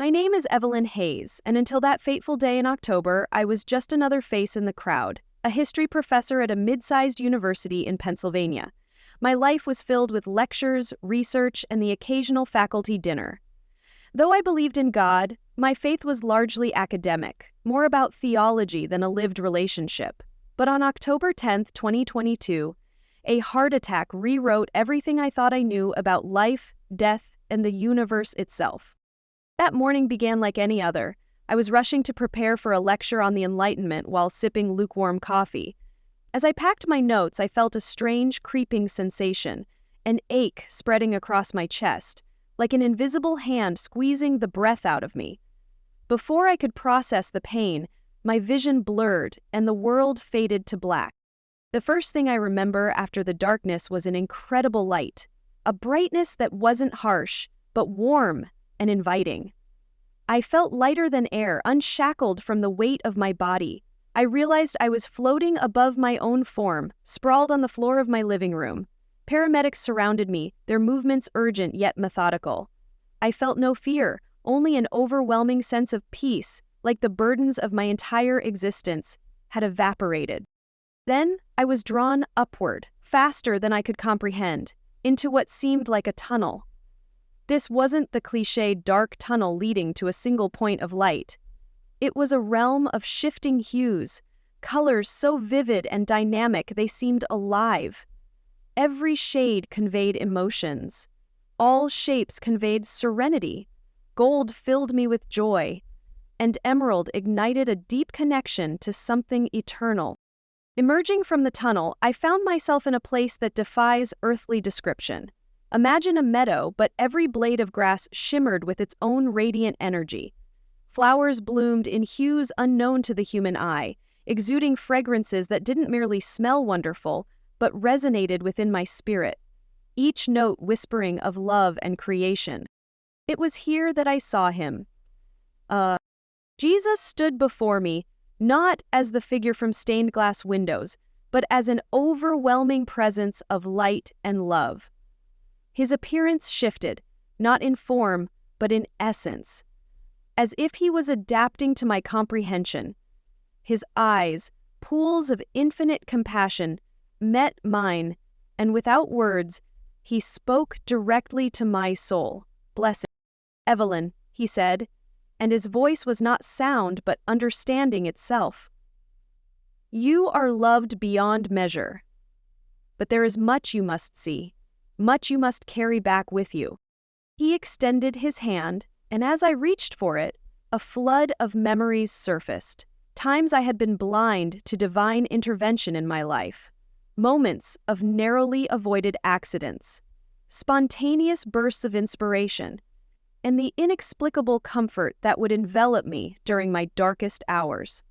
My name is Evelyn Hayes, and until that fateful day in October, I was just another face in the crowd, a history professor at a mid-sized university in Pennsylvania. My life was filled with lectures, research, and the occasional faculty dinner. Though I believed in God, my faith was largely academic, more about theology than a lived relationship. But on October 10th, 2022, a heart attack rewrote everything I thought I knew about life, death, and the universe itself. That morning began like any other. I was rushing to prepare for a lecture on the Enlightenment while sipping lukewarm coffee. As I packed my notes, I felt a strange, creeping sensation, an ache spreading across my chest, like an invisible hand squeezing the breath out of me. Before I could process the pain, my vision blurred and the world faded to black. The first thing I remember after the darkness was an incredible light, a brightness that wasn't harsh, but warm and inviting. I felt lighter than air, unshackled from the weight of my body. I realized I was floating above my own form, sprawled on the floor of my living room. Paramedics surrounded me, their movements urgent yet methodical. I felt no fear, only an overwhelming sense of peace, like the burdens of my entire existence had evaporated. Then I was drawn upward, faster than I could comprehend, into what seemed like a tunnel. This wasn't the cliched dark tunnel leading to a single point of light. It was a realm of shifting hues, colors so vivid and dynamic they seemed alive. Every shade conveyed emotions. All shapes conveyed serenity. Gold filled me with joy, and emerald ignited a deep connection to something eternal. Emerging from the tunnel, I found myself in a place that defies earthly description. Imagine a meadow, but every blade of grass shimmered with its own radiant energy. Flowers bloomed in hues unknown to the human eye, exuding fragrances that didn't merely smell wonderful, but resonated within my spirit, each note whispering of love and creation. It was here that I saw him. Jesus stood before me, not as the figure from stained glass windows, but as an overwhelming presence of light and love. His appearance shifted, not in form, but in essence, as if he was adapting to my comprehension. His eyes, pools of infinite compassion, met mine, and without words, he spoke directly to my soul. "Blessed Evelyn," he said, and his voice was not sound but understanding itself. "You are loved beyond measure, but there is much you must see, much you must carry back with you." He extended his hand, and as I reached for it, a flood of memories surfaced. Times I had been blind to divine intervention in my life. Moments of narrowly avoided accidents. Spontaneous bursts of inspiration. And the inexplicable comfort that would envelop me during my darkest hours.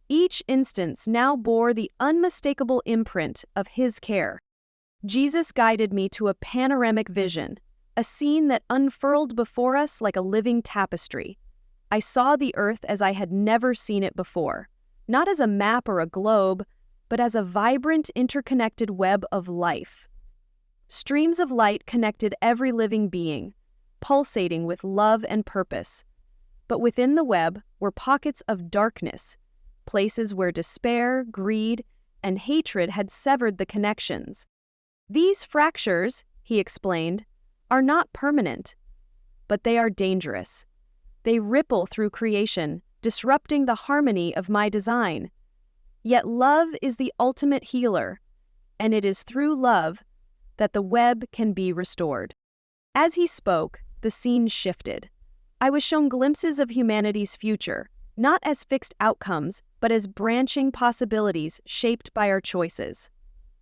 Each instance now bore the unmistakable imprint of his care. Jesus guided me to a panoramic vision, a scene that unfurled before us like a living tapestry. I saw the earth as I had never seen it before, not as a map or a globe, but as a vibrant, interconnected web of life. Streams of light connected every living being, pulsating with love and purpose. But within the web were pockets of darkness, places where despair, greed, and hatred had severed the connections. "These fractures," he explained, "are not permanent, but they are dangerous. They ripple through creation, disrupting the harmony of my design. Yet love is the ultimate healer, and it is through love that the web can be restored." As he spoke, the scene shifted. I was shown glimpses of humanity's future, not as fixed outcomes, but as branching possibilities shaped by our choices.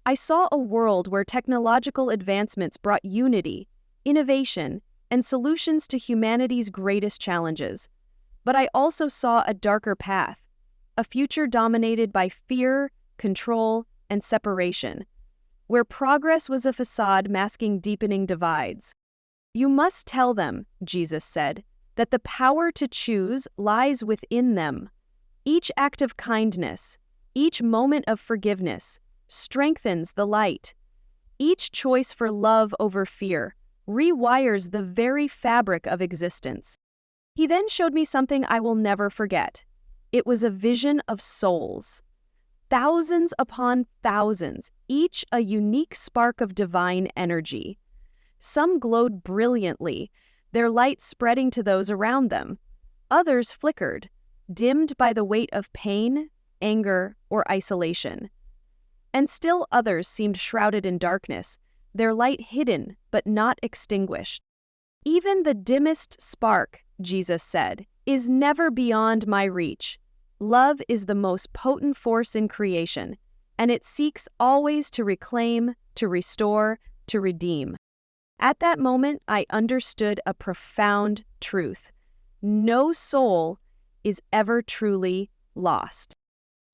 I saw a world where technological advancements brought unity, innovation, and solutions to humanity's greatest challenges. But I also saw a darker path, a future dominated by fear, control, and separation, where progress was a facade masking deepening divides. "You must tell them," Jesus said, "that the power to choose lies within them. Each act of kindness, each moment of forgiveness, strengthens the light. Each choice for love over fear rewires the very fabric of existence." He then showed me something I will never forget. It was a vision of souls. Thousands upon thousands, each a unique spark of divine energy. Some glowed brilliantly, their light spreading to those around them. Others flickered, dimmed by the weight of pain, anger, or isolation. And still others seemed shrouded in darkness, their light hidden but not extinguished. Even the dimmest spark, Jesus said, is never beyond my reach. Love is the most potent force in creation, and it seeks always to reclaim, to restore, to redeem. At that moment, I understood a profound truth. No soul is ever truly lost.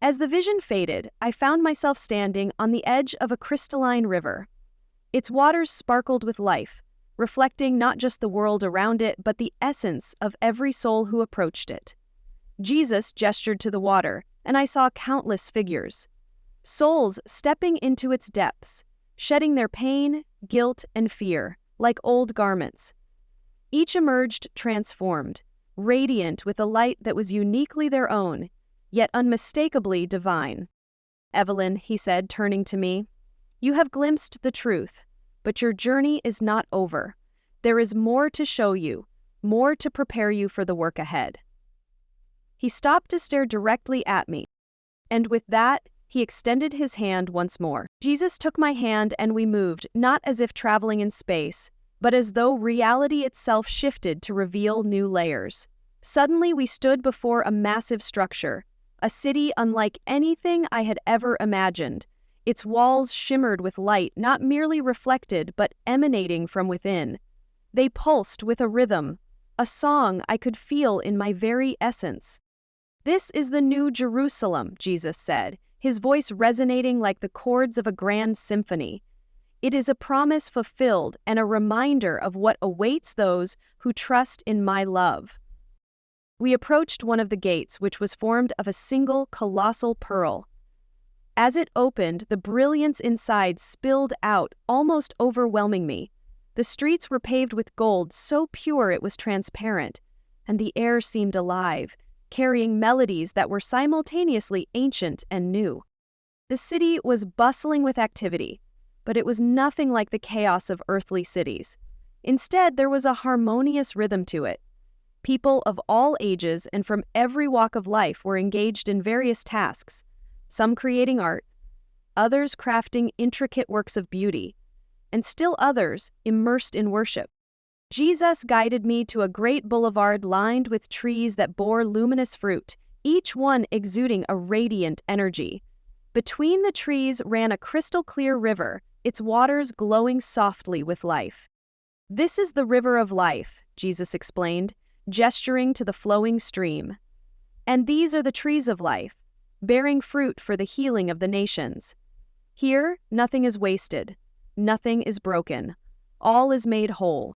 As the vision faded, I found myself standing on the edge of a crystalline river. Its waters sparkled with life, reflecting not just the world around it, but the essence of every soul who approached it. Jesus gestured to the water, and I saw countless figures. Souls stepping into its depths, shedding their pain, guilt, and fear, like old garments. Each emerged transformed, radiant with a light that was uniquely their own, yet unmistakably divine. "Evelyn," he said, turning to me, "you have glimpsed the truth, but your journey is not over. There is more to show you, more to prepare you for the work ahead." He stopped to stare directly at me, and with that, he extended his hand once more. Jesus took my hand and we moved, not as if traveling in space, but as though reality itself shifted to reveal new layers. Suddenly we stood before a massive structure, a city unlike anything I had ever imagined. Its walls shimmered with light, not merely reflected, but emanating from within. They pulsed with a rhythm, a song I could feel in my very essence. "This is the New Jerusalem," Jesus said, his voice resonating like the chords of a grand symphony. "It is a promise fulfilled and a reminder of what awaits those who trust in my love." We approached one of the gates, which was formed of a single colossal pearl. As it opened, the brilliance inside spilled out, almost overwhelming me. The streets were paved with gold so pure it was transparent, and the air seemed alive, carrying melodies that were simultaneously ancient and new. The city was bustling with activity, but it was nothing like the chaos of earthly cities. Instead, there was a harmonious rhythm to it. People of all ages and from every walk of life were engaged in various tasks, some creating art, others crafting intricate works of beauty, and still others immersed in worship. Jesus guided me to a great boulevard lined with trees that bore luminous fruit, each one exuding a radiant energy. Between the trees ran a crystal-clear river, its waters glowing softly with life. "This is the river of life," Jesus explained, gesturing to the flowing stream. "And these are the trees of life, bearing fruit for the healing of the nations. Here, nothing is wasted, nothing is broken, all is made whole."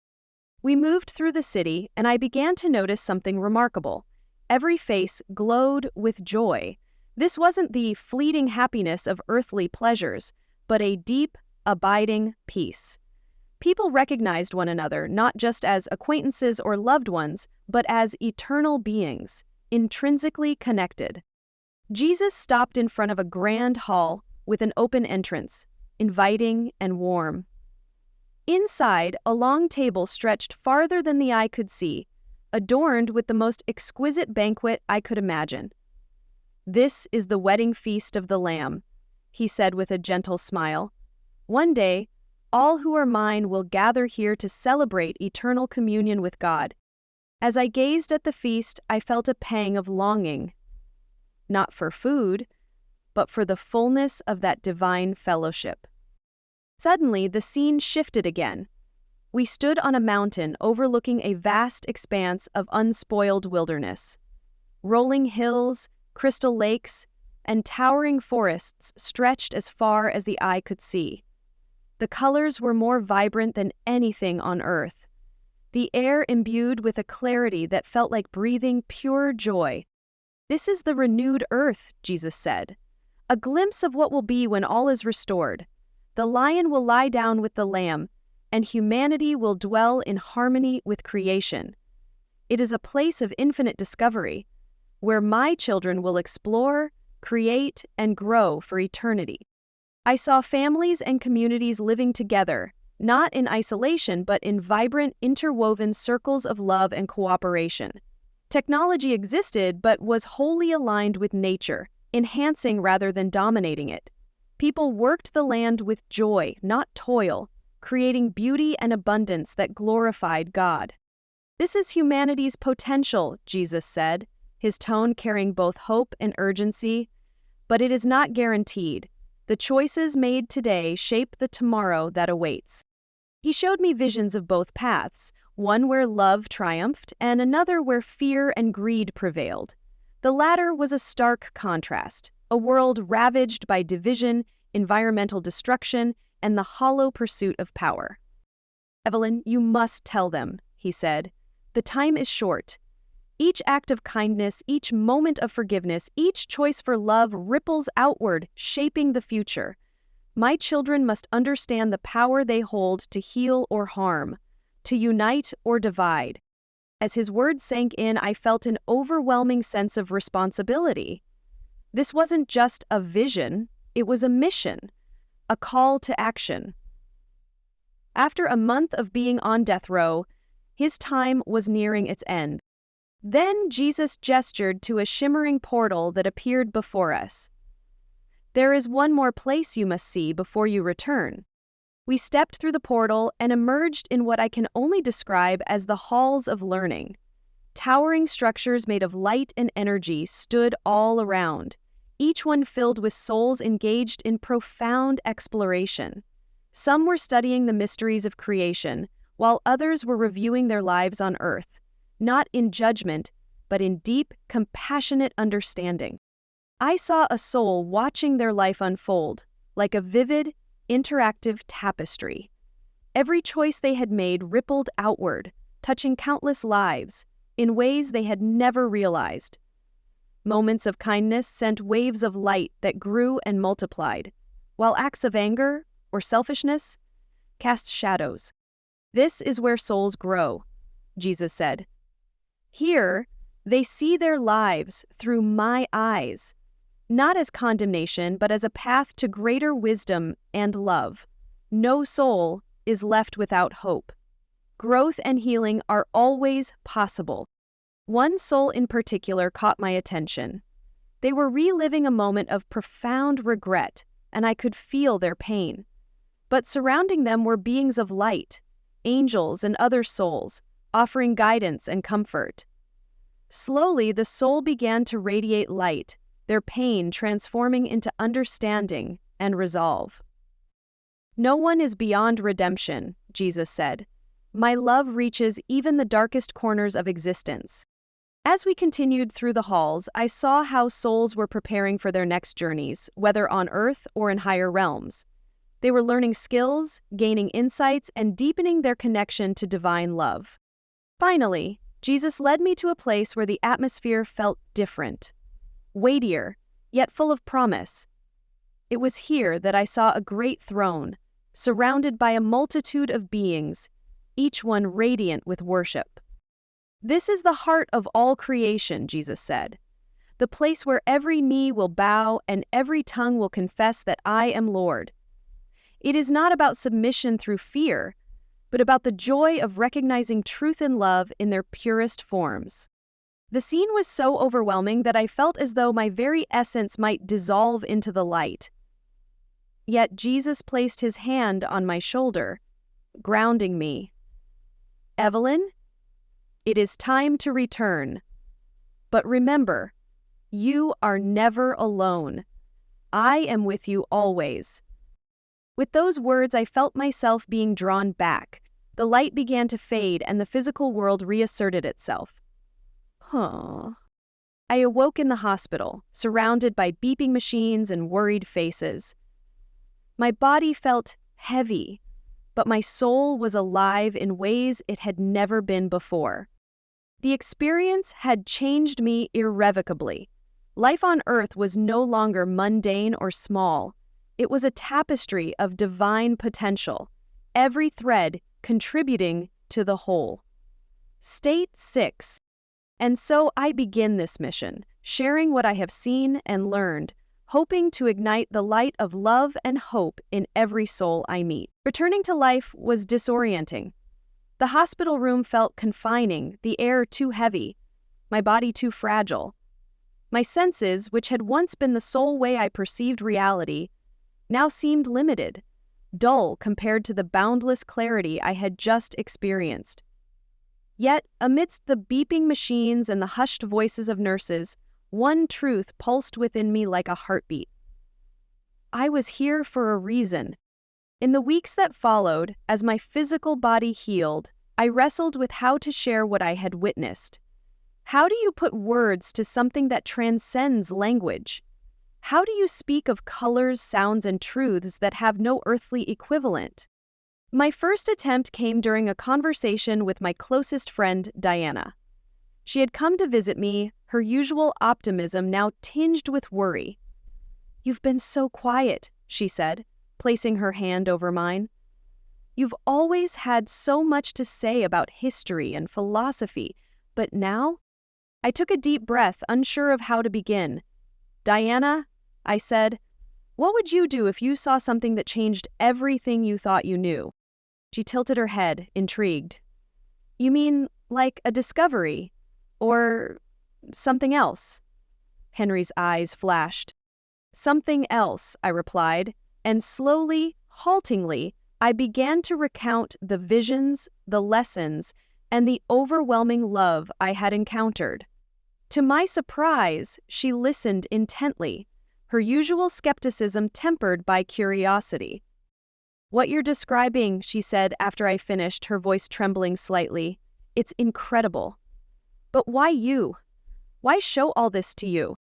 We moved through the city, and I began to notice something remarkable. Every face glowed with joy. This wasn't the fleeting happiness of earthly pleasures, but a deep, abiding peace. People recognized one another not just as acquaintances or loved ones, but as eternal beings, intrinsically connected. Jesus stopped in front of a grand hall with an open entrance, inviting and warm. Inside, a long table stretched farther than the eye could see, adorned with the most exquisite banquet I could imagine. "This is the wedding feast of the Lamb," he said with a gentle smile. "One day, all who are mine will gather here to celebrate eternal communion with God." As I gazed at the feast, I felt a pang of longing. Not for food, but for the fullness of that divine fellowship. Suddenly, the scene shifted again. We stood on a mountain overlooking a vast expanse of unspoiled wilderness. Rolling hills, crystal lakes, and towering forests stretched as far as the eye could see. The colors were more vibrant than anything on earth. The air imbued with a clarity that felt like breathing pure joy. "This is the renewed earth," Jesus said. "A glimpse of what will be when all is restored. The lion will lie down with the lamb, and humanity will dwell in harmony with creation." It is a place of infinite discovery, where my children will explore, create, and grow for eternity. I saw families and communities living together, not in isolation but in vibrant, interwoven circles of love and cooperation. Technology existed but was wholly aligned with nature, enhancing rather than dominating it. People worked the land with joy, not toil, creating beauty and abundance that glorified God. "This is humanity's potential," Jesus said, his tone carrying both hope and urgency. "But it is not guaranteed. The choices made today shape the tomorrow that awaits." He showed me visions of both paths, one where love triumphed and another where fear and greed prevailed. The latter was a stark contrast, a world ravaged by division, environmental destruction, and the hollow pursuit of power. "Evelyn, you must tell them," he said. "The time is short. Each act of kindness, each moment of forgiveness, each choice for love ripples outward, shaping the future. My children must understand the power they hold to heal or harm, to unite or divide." As his words sank in, I felt an overwhelming sense of responsibility. This wasn't just a vision, it was a mission, a call to action. After a month of being on death row, his time was nearing its end. Then Jesus gestured to a shimmering portal that appeared before us. "There is one more place you must see before you return." We stepped through the portal and emerged in what I can only describe as the halls of learning. Towering structures made of light and energy stood all around, each one filled with souls engaged in profound exploration. Some were studying the mysteries of creation, while others were reviewing their lives on earth, not in judgment, but in deep, compassionate understanding. I saw a soul watching their life unfold, like a vivid, interactive tapestry. Every choice they had made rippled outward, touching countless lives, in ways they had never realized. Moments of kindness sent waves of light that grew and multiplied, while acts of anger or selfishness cast shadows. "This is where souls grow," Jesus said. "Here, they see their lives through my eyes, not as condemnation, but as a path to greater wisdom and love. No soul is left without hope. Growth and healing are always possible." One soul in particular caught my attention. They were reliving a moment of profound regret, and I could feel their pain. But surrounding them were beings of light, angels and other souls, offering guidance and comfort. Slowly, the soul began to radiate light, their pain transforming into understanding and resolve. "No one is beyond redemption," Jesus said. "My love reaches even the darkest corners of existence." As we continued through the halls, I saw how souls were preparing for their next journeys, whether on Earth or in higher realms. They were learning skills, gaining insights, and deepening their connection to divine love. Finally, Jesus led me to a place where the atmosphere felt different, weightier, yet full of promise. It was here that I saw a great throne, surrounded by a multitude of beings, each one radiant with worship. "This is the heart of all creation," Jesus said, "the place where every knee will bow and every tongue will confess that I am Lord." It is not about submission through fear, but about the joy of recognizing truth and love in their purest forms. The scene was so overwhelming that I felt as though my very essence might dissolve into the light. Yet Jesus placed his hand on my shoulder, grounding me. "Evelyn, it is time to return. But remember, you are never alone. I am with you always." With those words, I felt myself being drawn back. The light began to fade and the physical world reasserted itself. I awoke in the hospital, surrounded by beeping machines and worried faces. My body felt heavy, but my soul was alive in ways it had never been before. The experience had changed me irrevocably. Life on Earth was no longer mundane or small. It was a tapestry of divine potential, every thread contributing to the whole. State 6. And so I begin this mission, sharing what I have seen and learned, hoping to ignite the light of love and hope in every soul I meet. Returning to life was disorienting. The hospital room felt confining, the air too heavy, my body too fragile. My senses, which had once been the sole way I perceived reality, now seemed limited, dull compared to the boundless clarity I had just experienced. Yet, amidst the beeping machines and the hushed voices of nurses, one truth pulsed within me like a heartbeat. I was here for a reason. In the weeks that followed, as my physical body healed, I wrestled with how to share what I had witnessed. How do you put words to something that transcends language? How do you speak of colors, sounds, and truths that have no earthly equivalent? My first attempt came during a conversation with my closest friend, Diana. She had come to visit me, her usual optimism now tinged with worry. "You've been so quiet," she said, placing her hand over mine. "You've always had so much to say about history and philosophy, but now?" I took a deep breath, unsure of how to begin. "Diana," I said, "what would you do if you saw something that changed everything you thought you knew?" She tilted her head, intrigued. "You mean, like a discovery? Or something else?" Henry's eyes flashed. "Something else," I replied, and slowly, haltingly, I began to recount the visions, the lessons, and the overwhelming love I had encountered. To my surprise, she listened intently, her usual skepticism tempered by curiosity. "What you're describing," she said after I finished, her voice trembling slightly, "it's incredible. But why you? Why show all this to you?"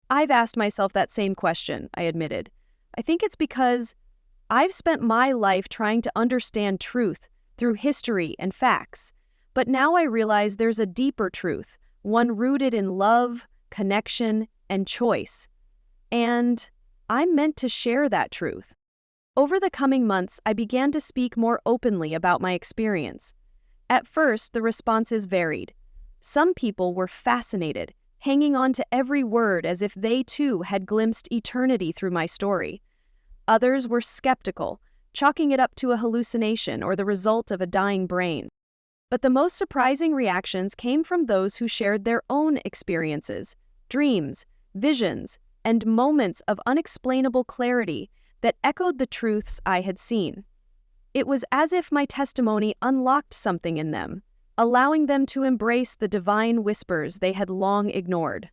"I've asked myself that same question," I admitted. "I think it's because I've spent my life trying to understand truth through history and facts. But now I realize there's a deeper truth, one rooted in love, connection, and choice. And I'm meant to share that truth." Over the coming months, I began to speak more openly about my experience. At first, the responses varied. Some people were fascinated, hanging on to every word as if they too had glimpsed eternity through my story. Others were skeptical, chalking it up to a hallucination or the result of a dying brain. But the most surprising reactions came from those who shared their own experiences, dreams, visions, and moments of unexplainable clarity that echoed the truths I had seen. It was as if my testimony unlocked something in them, allowing them to embrace the divine whispers they had long ignored.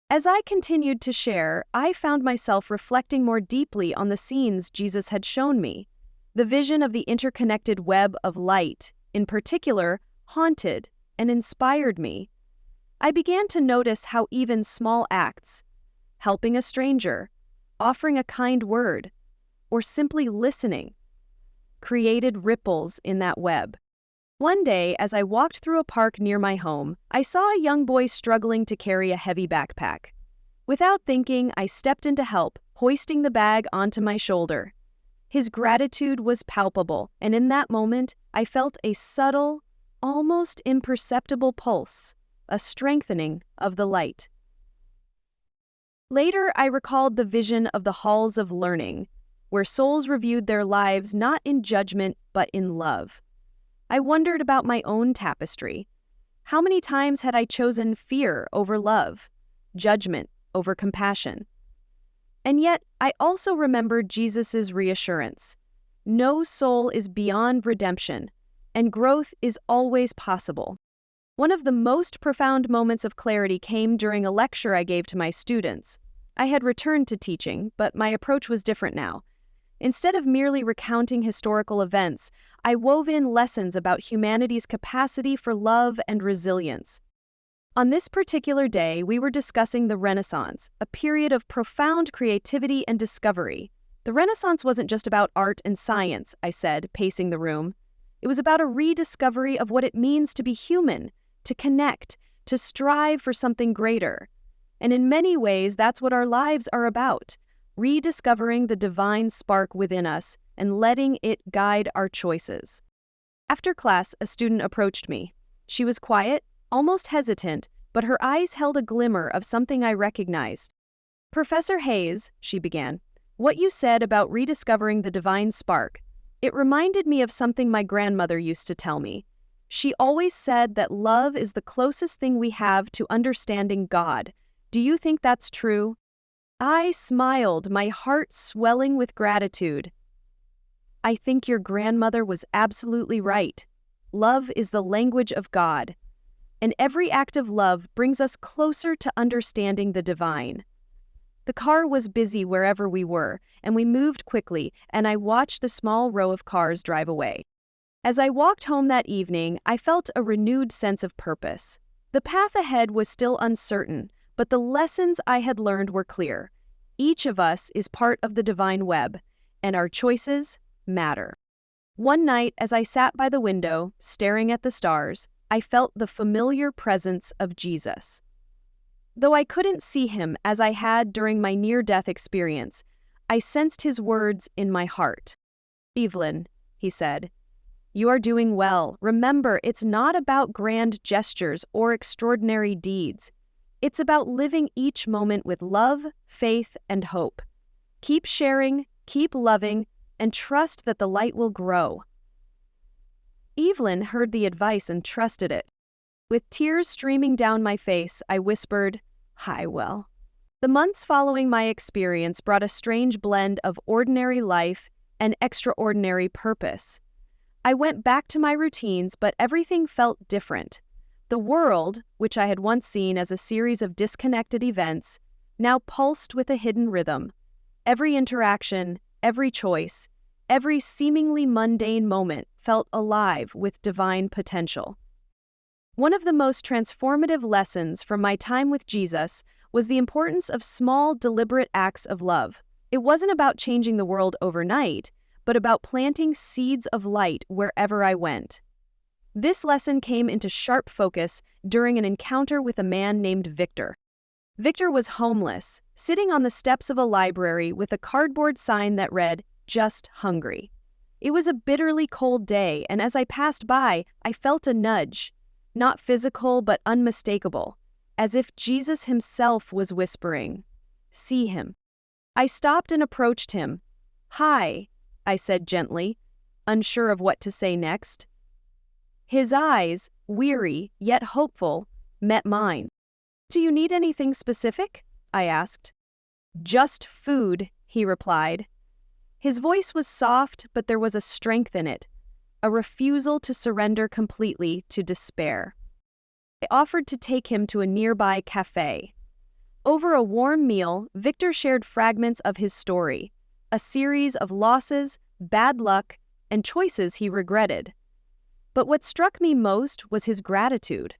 As I continued to share, I found myself reflecting more deeply on the scenes Jesus had shown me. The vision of the interconnected web of light, in particular, haunted and inspired me. I began to notice how even small acts, helping a stranger, offering a kind word, or simply listening, created ripples in that web. One day, as I walked through a park near my home, I saw a young boy struggling to carry a heavy backpack. Without thinking, I stepped in to help, hoisting the bag onto my shoulder. His gratitude was palpable, and in that moment, I felt a subtle, almost imperceptible pulse, a strengthening of the light. Later, I recalled the vision of the halls of learning, where souls reviewed their lives not in judgment but in love. I wondered about my own tapestry. How many times had I chosen fear over love, judgment over compassion? And yet, I also remembered Jesus' reassurance. No soul is beyond redemption, and growth is always possible. One of the most profound moments of clarity came during a lecture I gave to my students. I had returned to teaching, but my approach was different now. Instead of merely recounting historical events, I wove in lessons about humanity's capacity for love and resilience. On this particular day, we were discussing the Renaissance, a period of profound creativity and discovery. The Renaissance wasn't just about art and science, I said, pacing the room. It was about a rediscovery of what it means to be human, to connect, to strive for something greater. And in many ways, that's what our lives are about. Rediscovering the divine spark within us and letting it guide our choices. After class, a student approached me. She was quiet, almost hesitant, but her eyes held a glimmer of something I recognized. "Professor Hayes," she began, "what you said about rediscovering the divine spark, it reminded me of something my grandmother used to tell me. She always said that love is the closest thing we have to understanding God. Do you think that's true?" I smiled, my heart swelling with gratitude. "I think your grandmother was absolutely right. Love is the language of God, and every act of love brings us closer to understanding the divine." The car was busy wherever we were, and we moved quickly, and I watched the small row of cars drive away. As I walked home that evening, I felt a renewed sense of purpose. The path ahead was still uncertain, but the lessons I had learned were clear. Each of us is part of the divine web, and our choices matter. One night, as I sat by the window, staring at the stars, I felt the familiar presence of Jesus. Though I couldn't see him as I had during my near-death experience, I sensed his words in my heart. "Evelyn," he said, "you are doing well. Remember, it's not about grand gestures or extraordinary deeds. It's about living each moment with love, faith, and hope. Keep sharing, keep loving, and trust that the light will grow." Evelyn heard the advice and trusted it. With tears streaming down my face, I whispered, "Hi, well." The months following my experience brought a strange blend of ordinary life and extraordinary purpose. I went back to my routines, but everything felt different. The world, which I had once seen as a series of disconnected events, now pulsed with a hidden rhythm. Every interaction, every choice, every seemingly mundane moment felt alive with divine potential. One of the most transformative lessons from my time with Jesus was the importance of small, deliberate acts of love. It wasn't about changing the world overnight, but about planting seeds of light wherever I went. This lesson came into sharp focus during an encounter with a man named Victor. Victor was homeless, sitting on the steps of a library with a cardboard sign that read, "Just hungry." It was a bitterly cold day, and as I passed by, I felt a nudge. Not physical, but unmistakable, as if Jesus himself was whispering, "See him." I stopped and approached him. "Hi," I said gently, unsure of what to say next. His eyes, weary yet hopeful, met mine. "Do you need anything specific?" I asked. "Just food," he replied. His voice was soft, but there was a strength in it, a refusal to surrender completely to despair. I offered to take him to a nearby cafe. Over a warm meal, Victor shared fragments of his story, a series of losses, bad luck, and choices he regretted. But what struck me most was his gratitude.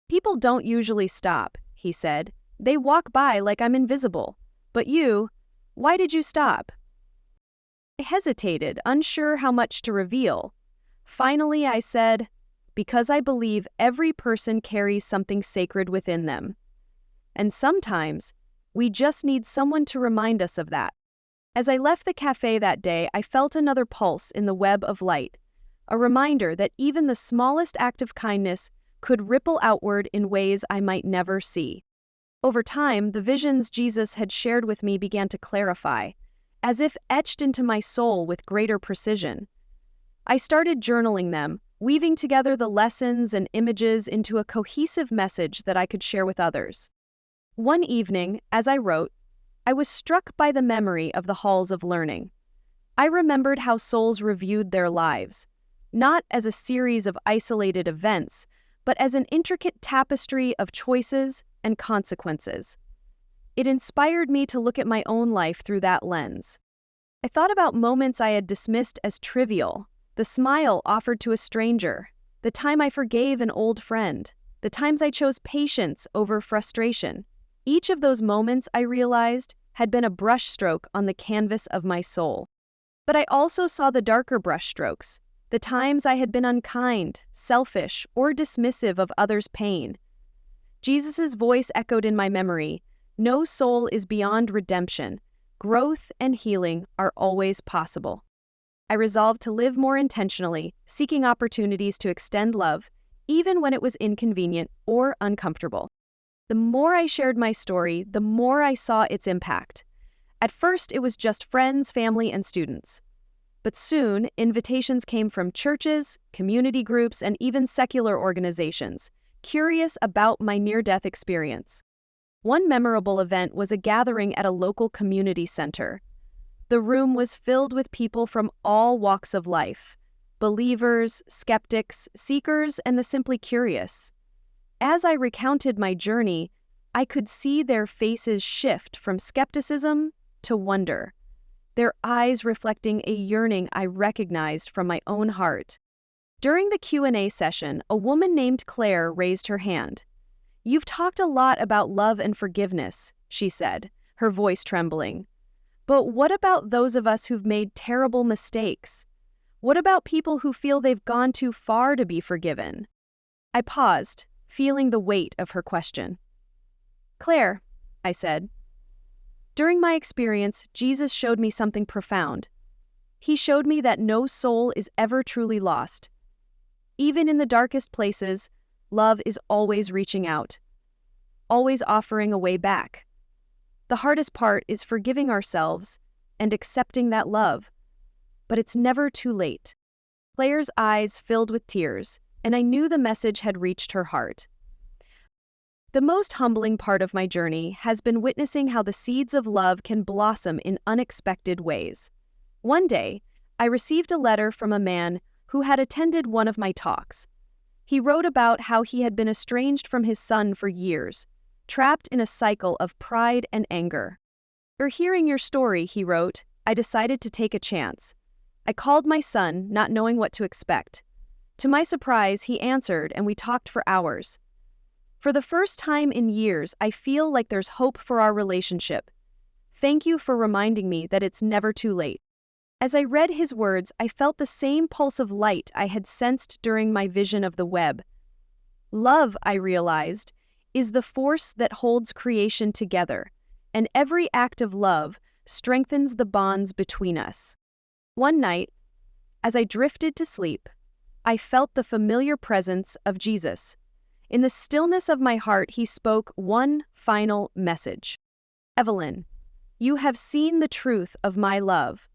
"People don't usually stop," he said. "They walk by like I'm invisible. But you, why did you stop?" I hesitated, unsure how much to reveal. Finally, I said, "Because I believe every person carries something sacred within them. And sometimes, we just need someone to remind us of that." As I left the cafe that day, I felt another pulse in the web of light, a reminder that even the smallest act of kindness could ripple outward in ways I might never see. Over time, the visions Jesus had shared with me began to clarify, as if etched into my soul with greater precision. I started journaling them, weaving together the lessons and images into a cohesive message that I could share with others. One evening, as I wrote, I was struck by the memory of the halls of learning. I remembered how souls reviewed their lives, not as a series of isolated events, but as an intricate tapestry of choices and consequences. It inspired me to look at my own life through that lens. I thought about moments I had dismissed as trivial, the smile offered to a stranger, the time I forgave an old friend, the times I chose patience over frustration. Each of those moments, I realized, had been a brushstroke on the canvas of my soul. But I also saw the darker brushstrokes, the times I had been unkind, selfish, or dismissive of others' pain. Jesus' voice echoed in my memory, "No soul is beyond redemption. Growth and healing are always possible." I resolved to live more intentionally, seeking opportunities to extend love, even when it was inconvenient or uncomfortable. The more I shared my story, the more I saw its impact. At first, it was just friends, family, and students. But soon, invitations came from churches, community groups, and even secular organizations, curious about my near-death experience. One memorable event was a gathering at a local community center. The room was filled with people from all walks of life: believers, skeptics, seekers, and the simply curious. As I recounted my journey, I could see their faces shift from skepticism to wonder, their eyes reflecting a yearning I recognized from my own heart. During the Q&A session, a woman named Claire raised her hand. "You've talked a lot about love and forgiveness," she said, her voice trembling. "But what about those of us who've made terrible mistakes? What about people who feel they've gone too far to be forgiven?" I paused, feeling the weight of her question. "Claire," I said, "during my experience, Jesus showed me something profound. He showed me that no soul is ever truly lost. Even in the darkest places, love is always reaching out, always offering a way back. The hardest part is forgiving ourselves and accepting that love, but it's never too late." Claire's eyes filled with tears, and I knew the message had reached her heart. The most humbling part of my journey has been witnessing how the seeds of love can blossom in unexpected ways. One day, I received a letter from a man who had attended one of my talks. He wrote about how he had been estranged from his son for years, trapped in a cycle of pride and anger. "After hearing your story," he wrote, "I decided to take a chance. I called my son, not knowing what to expect. To my surprise, he answered and we talked for hours. For the first time in years, I feel like there's hope for our relationship. Thank you for reminding me that it's never too late." As I read his words, I felt the same pulse of light I had sensed during my vision of the web. Love, I realized, is the force that holds creation together, and every act of love strengthens the bonds between us. One night, as I drifted to sleep, I felt the familiar presence of Jesus. In the stillness of my heart, he spoke one final message. "Evelyn, you have seen the truth of my love.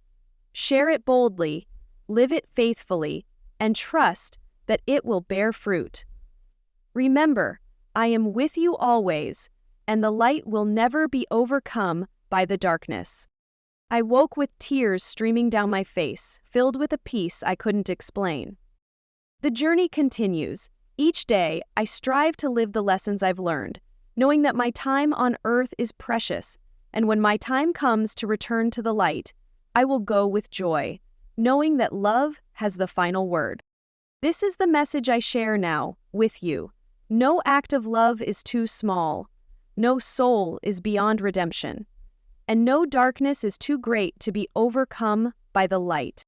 Share it boldly, live it faithfully, and trust that it will bear fruit. Remember, I am with you always, and the light will never be overcome by the darkness." I woke with tears streaming down my face, filled with a peace I couldn't explain. The journey continues. Each day, I strive to live the lessons I've learned, knowing that my time on earth is precious, and when my time comes to return to the light, I will go with joy, knowing that love has the final word. This is the message I share now with you. No act of love is too small, no soul is beyond redemption, and no darkness is too great to be overcome by the light.